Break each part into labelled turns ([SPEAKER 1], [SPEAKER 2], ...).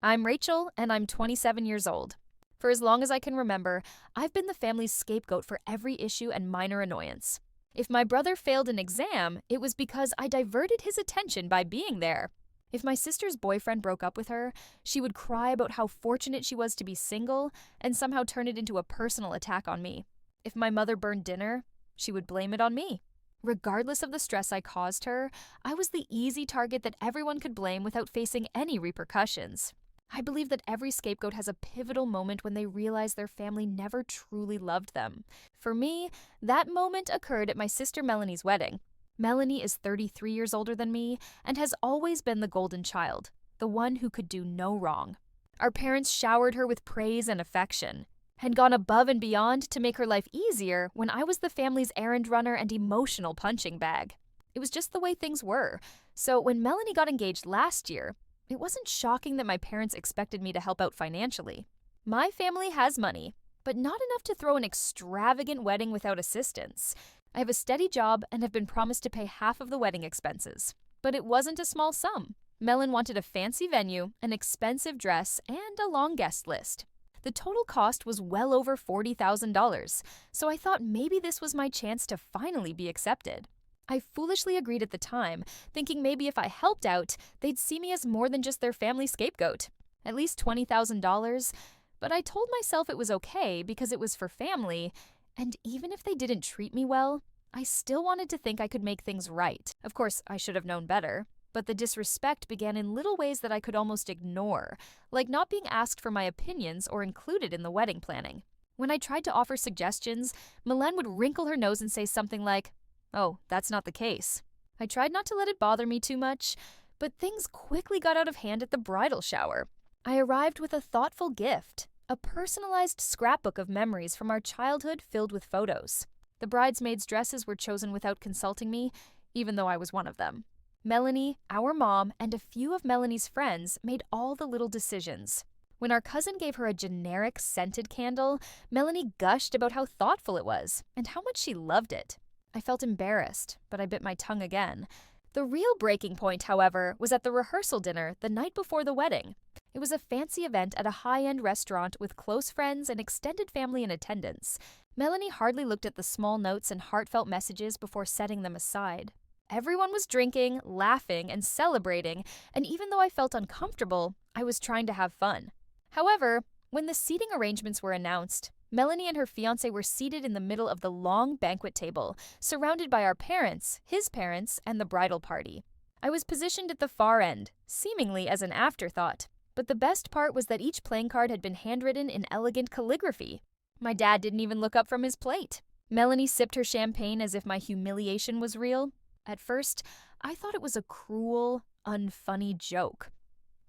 [SPEAKER 1] I'm Rachel, and I'm 27 years old. For as long as I can remember, I've been the family's scapegoat for every issue and minor annoyance. If my brother failed an exam, it was because I diverted his attention by being there. If my sister's boyfriend broke up with her, she would cry about how fortunate she was to be single and somehow turn it into a personal attack on me. If my mother burned dinner, she would blame it on me. Regardless of the stress I caused her, I was the easy target that everyone could blame without facing any repercussions. I believe that every scapegoat has a pivotal moment when they realize their family never truly loved them. For me, that moment occurred at my sister Melanie's wedding. Melanie is 33 years older than me and has always been the golden child, the one who could do no wrong. Our parents showered her with praise and affection, had gone above and beyond to make her life easier when I was the family's errand runner and emotional punching bag. It was just the way things were. So when Melanie got engaged last year, it wasn't shocking that my parents expected me to help out financially. My family has money, but not enough to throw an extravagant wedding without assistance. I have a steady job and have been promised to pay half of the wedding expenses. But it wasn't a small sum. Melon wanted a fancy venue, an expensive dress, and a long guest list. The total cost was well over $40,000, so I thought maybe this was my chance to finally be accepted. I foolishly agreed at the time, thinking maybe if I helped out, they'd see me as more than just their family scapegoat. At least $20,000, but I told myself it was okay because it was for family, and even if they didn't treat me well, I still wanted to think I could make things right. Of course, I should have known better, but the disrespect began in little ways that I could almost ignore, like not being asked for my opinions or included in the wedding planning. When I tried to offer suggestions, Milan would wrinkle her nose and say something like, "Oh, that's not the case." I tried not to let it bother me too much, but things quickly got out of hand at the bridal shower. I arrived with a thoughtful gift, a personalized scrapbook of memories from our childhood filled with photos. The bridesmaids' dresses were chosen without consulting me, even though I was one of them. Melanie, our mom, and a few of Melanie's friends made all the little decisions. When our cousin gave her a generic scented candle, Melanie gushed about how thoughtful it was and how much she loved it. I felt embarrassed, but I bit my tongue again. The real breaking point, however, was at the rehearsal dinner the night before the wedding. It was a fancy event at a high-end restaurant with close friends and extended family in attendance. Melanie hardly looked at the small notes and heartfelt messages before setting them aside. Everyone was drinking, laughing, and celebrating, and even though I felt uncomfortable, I was trying to have fun. However, when the seating arrangements were announced, Melanie and her fiancé were seated in the middle of the long banquet table, surrounded by our parents, his parents, and the bridal party. I was positioned at the far end, seemingly as an afterthought, but the best part was that each playing card had been handwritten in elegant calligraphy. My dad didn't even look up from his plate. Melanie sipped her champagne as if my humiliation was real. At first, I thought it was a cruel, unfunny joke.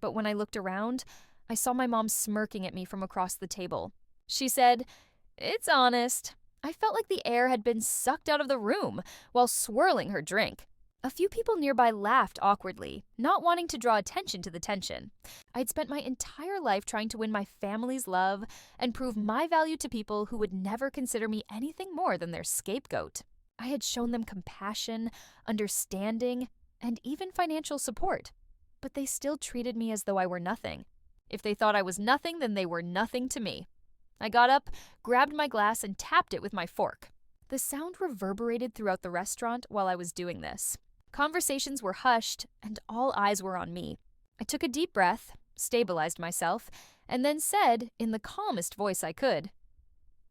[SPEAKER 1] But when I looked around, I saw my mom smirking at me from across the table. She said, "It's honest." I felt like the air had been sucked out of the room while swirling her drink. A few people nearby laughed awkwardly, not wanting to draw attention to the tension. I'd spent my entire life trying to win my family's love and prove my value to people who would never consider me anything more than their scapegoat. I had shown them compassion, understanding, and even financial support, but they still treated me as though I were nothing. If they thought I was nothing, then they were nothing to me. I got up, grabbed my glass, and tapped it with my fork. The sound reverberated throughout the restaurant while I was doing this. Conversations were hushed, and all eyes were on me. I took a deep breath, stabilized myself, and then said, in the calmest voice I could,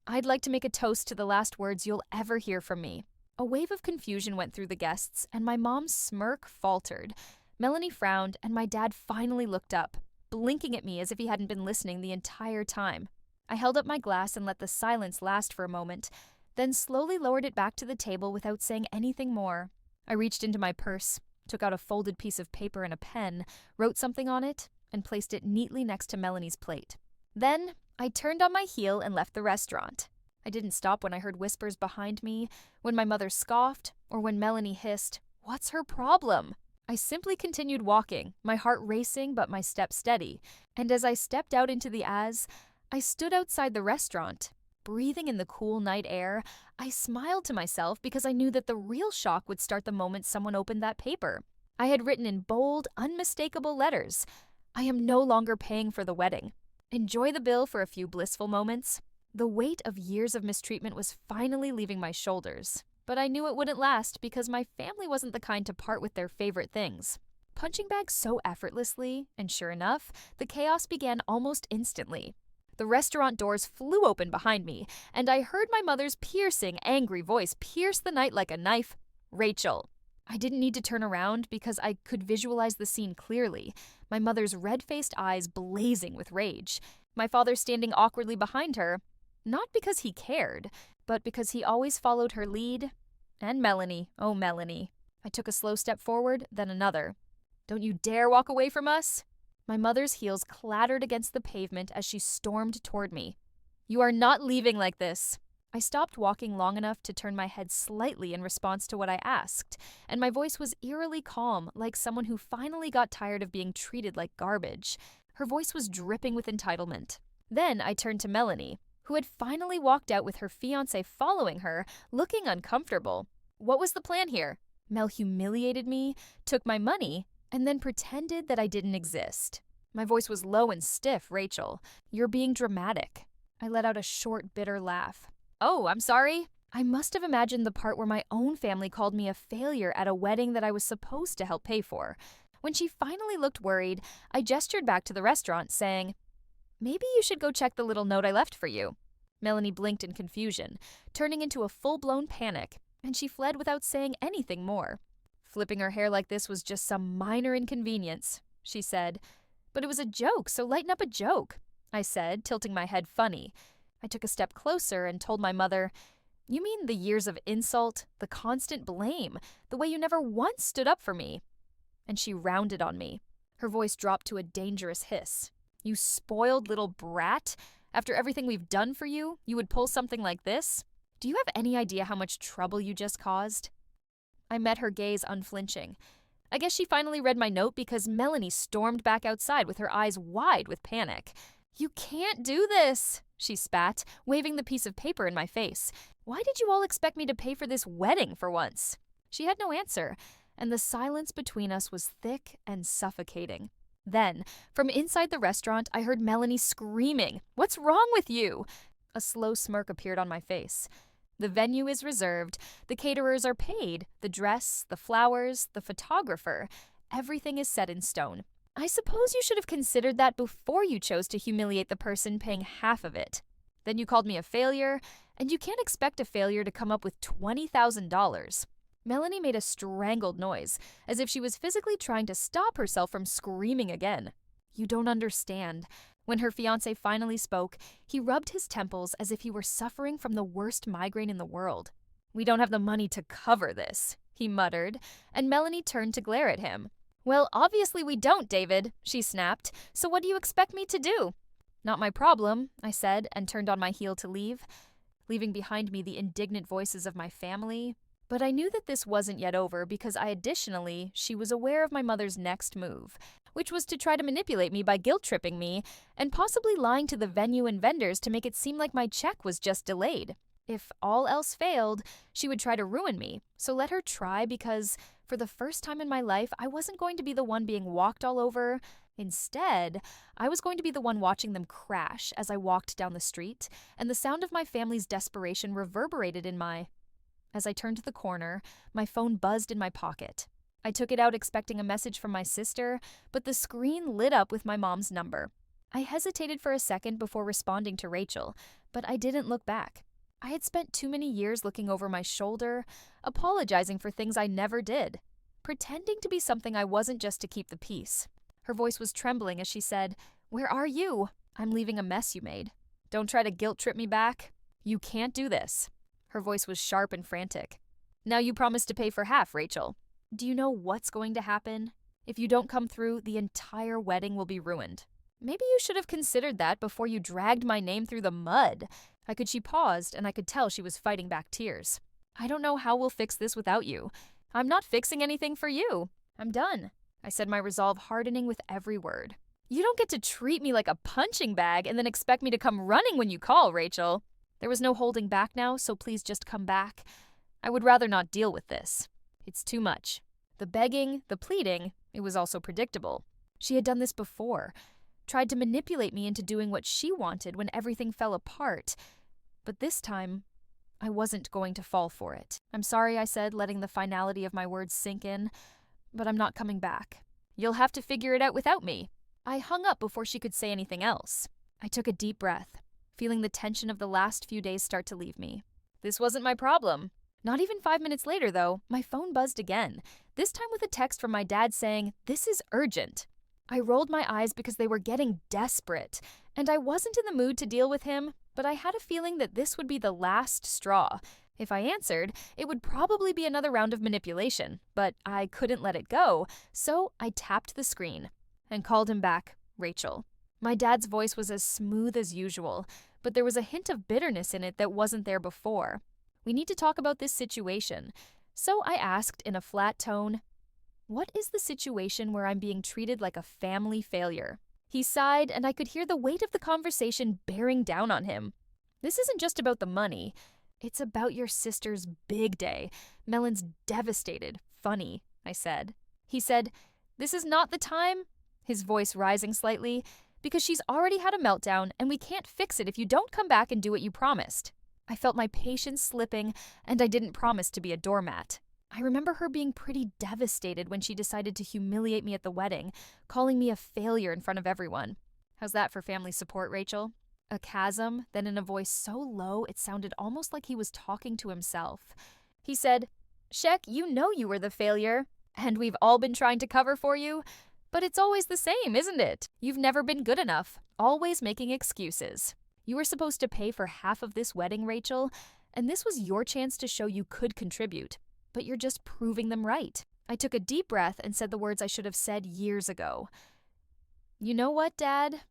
[SPEAKER 1] "I'd like to make a toast to the last words you'll ever hear from me." A wave of confusion went through the guests, and my mom's smirk faltered. Melanie frowned, and my dad finally looked up, blinking at me as if he hadn't been listening the entire time. I held up my glass and let the silence last for a moment, then slowly lowered it back to the table without saying anything more. I reached into my purse, took out a folded piece of paper and a pen, wrote something on it, and placed it neatly next to Melanie's plate. Then, I turned on my heel and left the restaurant. I didn't stop when I heard whispers behind me, when my mother scoffed, or when Melanie hissed, "What's her problem?" I simply continued walking, my heart racing but my step steady, and as I stepped out into the I stood outside the restaurant. Breathing in the cool night air, I smiled to myself because I knew that the real shock would start the moment someone opened that paper. I had written in bold, unmistakable letters, I am no longer paying for the wedding. Enjoy the bill for a few blissful moments. The weight of years of mistreatment was finally leaving my shoulders, but I knew it wouldn't last because my family wasn't the kind to part with their favorite things. Punching bags so effortlessly, and sure enough, the chaos began almost instantly. The restaurant doors flew open behind me, and I heard my mother's piercing, angry voice pierce the night like a knife. Rachel. I didn't need to turn around because I could visualize the scene clearly, my mother's red-faced eyes blazing with rage, my father standing awkwardly behind her, not because he cared, but because he always followed her lead. And Melanie, oh Melanie. I took a slow step forward, then another. Don't you dare walk away from us! My mother's heels clattered against the pavement as she stormed toward me. You are not leaving like this. I stopped walking long enough to turn my head slightly in response to what I asked, and my voice was eerily calm, like someone who finally got tired of being treated like garbage. Her voice was dripping with entitlement. Then I turned to Melanie, who had finally walked out with her fiancé following her, looking uncomfortable. What was the plan here? Mel humiliated me, took my money, and then pretended that I didn't exist. My voice was low and stiff, Rachel. You're being dramatic. I let out a short, bitter laugh. Oh, I'm sorry. I must have imagined the part where my own family called me a failure at a wedding that I was supposed to help pay for. When she finally looked worried, I gestured back to the restaurant, saying, Maybe you should go check the little note I left for you. Melanie blinked in confusion, turning into a full-blown panic, and she fled without saying anything more. Flipping her hair like this was just some minor inconvenience, she said. But it was a joke, so lighten up a joke, I said, tilting my head funny. I took a step closer and told my mother, You mean the years of insult, the constant blame, the way you never once stood up for me? And she rounded on me. Her voice dropped to a dangerous hiss. You spoiled little brat? After everything we've done for you, you would pull something like this? Do you have any idea how much trouble you just caused? I met her gaze unflinching. I guess she finally read my note because Melanie stormed back outside with her eyes wide with panic. You can't do this, she spat, waving the piece of paper in my face. Why did you all expect me to pay for this wedding for once? She had no answer, and the silence between us was thick and suffocating. Then, from inside the restaurant, I heard Melanie screaming, What's wrong with you? A slow smirk appeared on my face. The venue is reserved, the caterers are paid, the dress, the flowers, the photographer. Everything is set in stone. I suppose you should have considered that before you chose to humiliate the person paying half of it. Then you called me a failure, and you can't expect a failure to come up with $20,000. Melanie made a strangled noise, as if she was physically trying to stop herself from screaming again. You don't understand. When her fiancé finally spoke, he rubbed his temples as if he were suffering from the worst migraine in the world. We don't have the money to cover this, he muttered, and Melanie turned to glare at him. Well, obviously we don't, David, she snapped. So what do you expect me to do? Not my problem, I said, and turned on my heel to leave, leaving behind me the indignant voices of my family. But I knew that this wasn't yet over because she was aware of my mother's next move, which was to try to manipulate me by guilt-tripping me and possibly lying to the venue and vendors to make it seem like my check was just delayed. If all else failed, she would try to ruin me, so let her try because, for the first time in my life, I wasn't going to be the one being walked all over. Instead, I was going to be the one watching them crash as I walked down the street, and the sound of my family's desperation reverberated in my... As I turned the corner, my phone buzzed in my pocket. I took it out expecting a message from my sister, but the screen lit up with my mom's number. I hesitated for a second before responding to Rachel, but I didn't look back. I had spent too many years looking over my shoulder, apologizing for things I never did, pretending to be something I wasn't just to keep the peace. Her voice was trembling as she said, Where are you? I'm leaving a mess you made. Don't try to guilt-trip me back. You can't do this. Her voice was sharp and frantic. Now you promised to pay for half, Rachel. Do you know what's going to happen? If you don't come through, the entire wedding will be ruined. Maybe you should have considered that before you dragged my name through the mud. She paused, and I could tell she was fighting back tears. I don't know how we'll fix this without you. I'm not fixing anything for you. I'm done. I said, my resolve hardening with every word. You don't get to treat me like a punching bag and then expect me to come running when you call, Rachel. There was no holding back now, so please just come back. I would rather not deal with this. It's too much. The begging, the pleading, it was also predictable. She had done this before, tried to manipulate me into doing what she wanted when everything fell apart. But this time, I wasn't going to fall for it. "I'm sorry," I said, letting the finality of my words sink in, "but I'm not coming back. You'll have to figure it out without me." I hung up before she could say anything else. I took a deep breath, feeling the tension of the last few days start to leave me. This wasn't my problem. Not even 5 minutes later, though, my phone buzzed again, this time with a text from my dad saying, "This is urgent." I rolled my eyes because they were getting desperate, and I wasn't in the mood to deal with him, but I had a feeling that this would be the last straw. If I answered, it would probably be another round of manipulation, but I couldn't let it go, so I tapped the screen and called him back, Rachel. My dad's voice was as smooth as usual, but there was a hint of bitterness in it that wasn't there before. "We need to talk about this situation." So I asked in a flat tone, "What is the situation where I'm being treated like a family failure?" He sighed, and I could hear the weight of the conversation bearing down on him. "This isn't just about the money. It's about your sister's big day. Melon's devastated. Funny," I said. He said, "This is not the time," his voice rising slightly, "because she's already had a meltdown, and we can't fix it if you don't come back and do what you promised." I felt my patience slipping, and I didn't promise to be a doormat. I remember her being pretty devastated when she decided to humiliate me at the wedding, calling me a failure in front of everyone. "How's that for family support, Rachel?" A chasm, then in a voice so low it sounded almost like he was talking to himself. He said, "Shek, you know you were the failure, and we've all been trying to cover for you. But it's always the same, isn't it? You've never been good enough, always making excuses. You were supposed to pay for half of this wedding, Rachel, and this was your chance to show you could contribute. But you're just proving them right." I took a deep breath and said the words I should have said years ago. "You know what, Dad?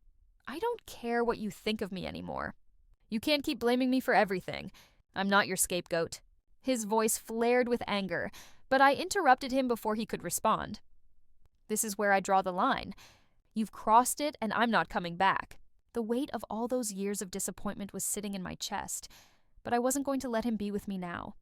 [SPEAKER 1] I don't care what you think of me anymore. You can't keep blaming me for everything. I'm not your scapegoat." His voice flared with anger, but I interrupted him before he could respond. "This is where I draw the line. You've crossed it, and I'm not coming back." The weight of all those years of disappointment was sitting in my chest, but I wasn't going to let him be with me now.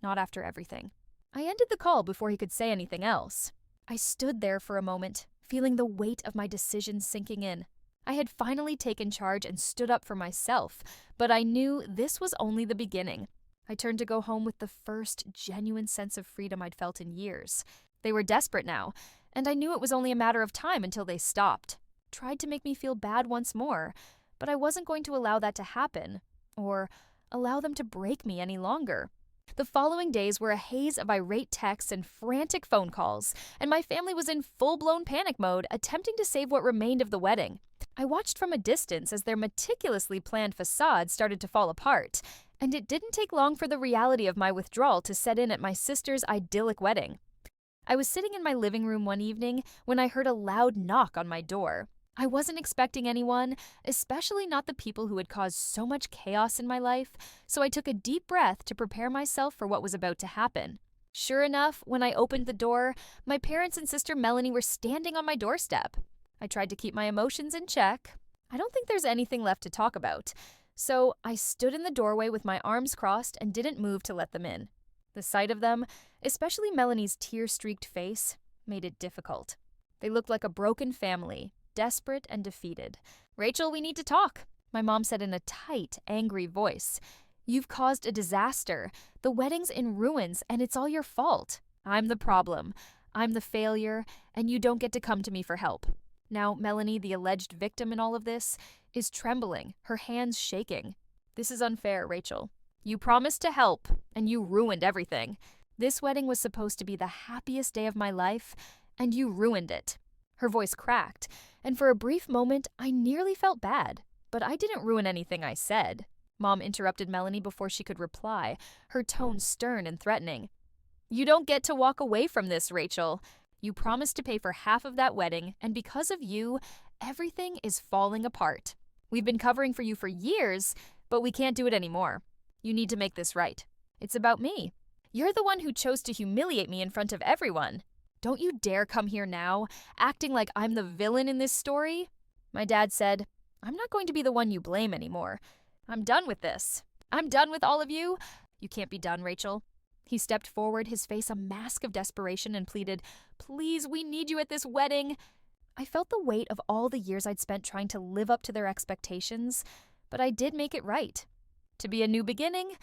[SPEAKER 1] Not after everything. I ended the call before he could say anything else. I stood there for a moment, feeling the weight of my decision sinking in. I had finally taken charge and stood up for myself, but I knew this was only the beginning. I turned to go home with the first genuine sense of freedom I'd felt in years. They were desperate now, and I knew it was only a matter of time until they stopped. Tried to make me feel bad once more, but I wasn't going to allow that to happen, or allow them to break me any longer. The following days were a haze of irate texts and frantic phone calls, and my family was in full-blown panic mode, attempting to save what remained of the wedding. I watched from a distance as their meticulously planned facade started to fall apart, and it didn't take long for the reality of my withdrawal to set in at my sister's idyllic wedding. I was sitting in my living room one evening when I heard a loud knock on my door. I wasn't expecting anyone, especially not the people who had caused so much chaos in my life, so I took a deep breath to prepare myself for what was about to happen. Sure enough, when I opened the door, my parents and sister Melanie were standing on my doorstep. I tried to keep my emotions in check. I don't think there's anything left to talk about, so I stood in the doorway with my arms crossed and didn't move to let them in. The sight of them, especially Melanie's tear-streaked face, made it difficult. They looked like a broken family, desperate and defeated. "Rachel, we need to talk," my mom said in a tight, angry voice. "You've caused a disaster. The wedding's in ruins, and it's all your fault. I'm the problem. I'm the failure, and you don't get to come to me for help." Now, Melanie, the alleged victim in all of this, is trembling, her hands shaking. "This is unfair, Rachel. You promised to help, and you ruined everything. This wedding was supposed to be the happiest day of my life, and you ruined it." Her voice cracked, and for a brief moment, I nearly felt bad. But I didn't ruin anything I said. Mom interrupted Melanie before she could reply, her tone stern and threatening. "You don't get to walk away from this, Rachel. You promised to pay for half of that wedding, and because of you, everything is falling apart. We've been covering for you for years, but we can't do it anymore. You need to make this right. It's about me. You're the one who chose to humiliate me in front of everyone. Don't you dare come here now, acting like I'm the villain in this story." My dad said, "I'm not going to be the one you blame anymore. I'm done with this. I'm done with all of you." "You can't be done, Rachel." He stepped forward, his face a mask of desperation, and pleaded, "Please, we need you at this wedding." I felt the weight of all the years I'd spent trying to live up to their expectations, but I did make it right. To be a new beginning,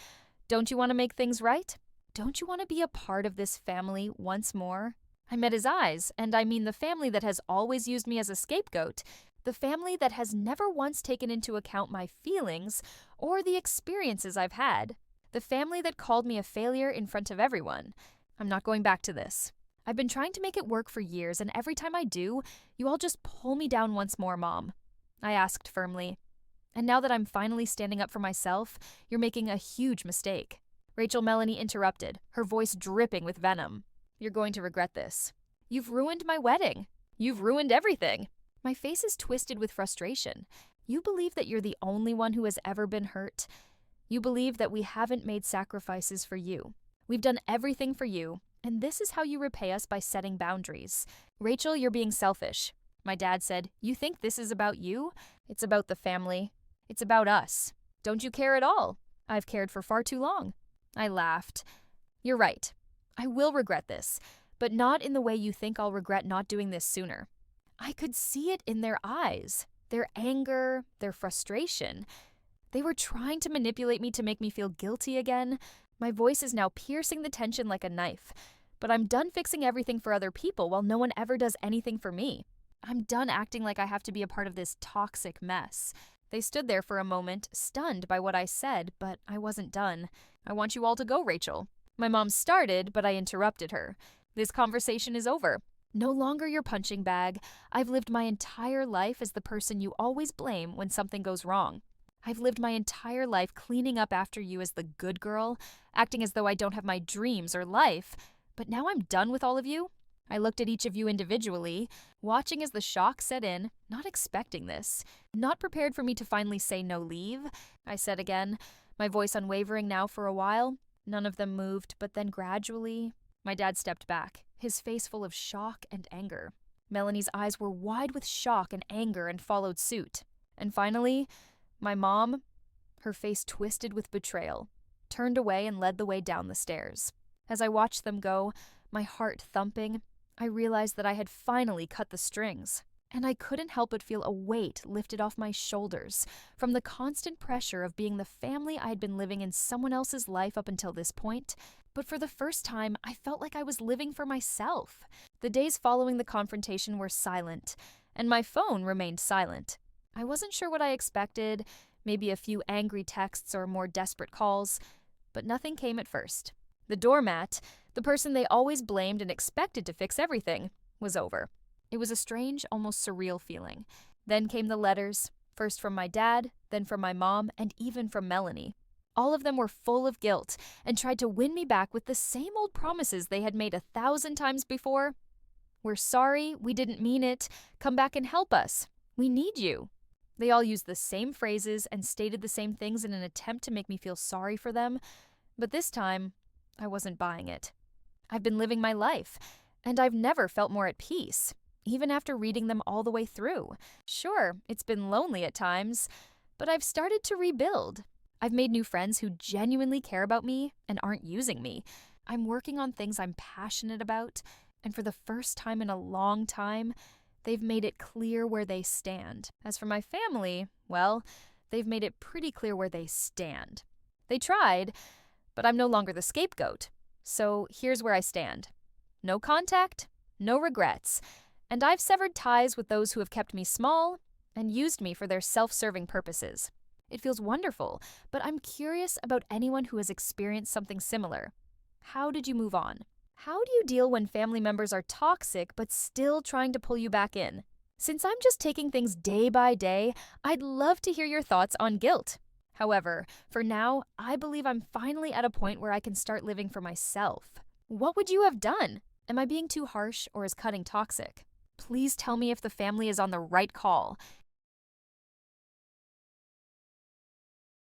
[SPEAKER 1] don't you want to make things right? Don't you want to be a part of this family once more? I met his eyes, and I mean the family that has always used me as a scapegoat, the family that has never once taken into account my feelings or the experiences I've had, the family that called me a failure in front of everyone. I'm not going back to this. I've been trying to make it work for years, and every time I do, you all just pull me down once more, Mom. I asked firmly. And now that I'm finally standing up for myself, you're making a huge mistake. Rachel Melanie interrupted, her voice dripping with venom. You're going to regret this. You've ruined my wedding. You've ruined everything. My face is twisted with frustration. You believe that you're the only one who has ever been hurt. You believe that we haven't made sacrifices for you. We've done everything for you, and this is how you repay us by setting boundaries. Rachel, you're being selfish. My dad said, you think this is about you? It's about the family. It's about us. Don't you care at all? I've cared for far too long. I laughed. You're right. I will regret this, but not in the way you think I'll regret not doing this sooner. I could see it in their eyes, their anger, their frustration. They were trying to manipulate me to make me feel guilty again. My voice is now piercing the tension like a knife, but I'm done fixing everything for other people while no one ever does anything for me. I'm done acting like I have to be a part of this toxic mess. They stood there for a moment, stunned by what I said, but I wasn't done. I want you all to go, Rachel. My mom started, but I interrupted her. This conversation is over. No longer your punching bag. I've lived my entire life as the person you always blame when something goes wrong. I've lived my entire life cleaning up after you as the good girl, acting as though I don't have my dreams or life. But now I'm done with all of you. I looked at each of you individually, watching as the shock set in, not expecting this, not prepared for me to finally say no leave. I said again, my voice unwavering now for a while. None of them moved, but then gradually, my dad stepped back, his face full of shock and anger. Melanie's eyes were wide with shock and anger and followed suit. And finally, my mom, her face twisted with betrayal, turned away and led the way down the stairs. As I watched them go, my heart thumping, I realized that I had finally cut the strings, and I couldn't help but feel a weight lifted off my shoulders from the constant pressure of being the family I had been living in someone else's life up until this point. But for the first time, I felt like I was living for myself. The days following the confrontation were silent, and my phone remained silent. I wasn't sure what I expected, maybe a few angry texts or more desperate calls, but nothing came at first. The doormat, the person they always blamed and expected to fix everything, was over. It was a strange, almost surreal feeling. Then came the letters, first from my dad, then from my mom, and even from Melanie. All of them were full of guilt and tried to win me back with the same old promises they had made 1,000 times before. We're sorry, we didn't mean it. Come back and help us. We need you. They all used the same phrases and stated the same things in an attempt to make me feel sorry for them, but this time, I wasn't buying it. I've been living my life, and I've never felt more at peace, even after reading them all the way through. Sure, it's been lonely at times, but I've started to rebuild. I've made new friends who genuinely care about me and aren't using me. I'm working on things I'm passionate about, and for the first time in a long time, they've made it clear where they stand. As for my family, well, they've made it pretty clear where they stand. They tried, but I'm no longer the scapegoat. So here's where I stand. No contact, no regrets, and I've severed ties with those who have kept me small and used me for their self-serving purposes. It feels wonderful, but I'm curious about anyone who has experienced something similar. How did you move on? How do you deal when family members are toxic but still trying to pull you back in? Since I'm just taking things day by day, I'd love to hear your thoughts on guilt. However, for now, I believe I'm finally at a point where I can start living for myself. What would you have done? Am I being too harsh or is cutting toxic? Please tell me if the family is on the right call.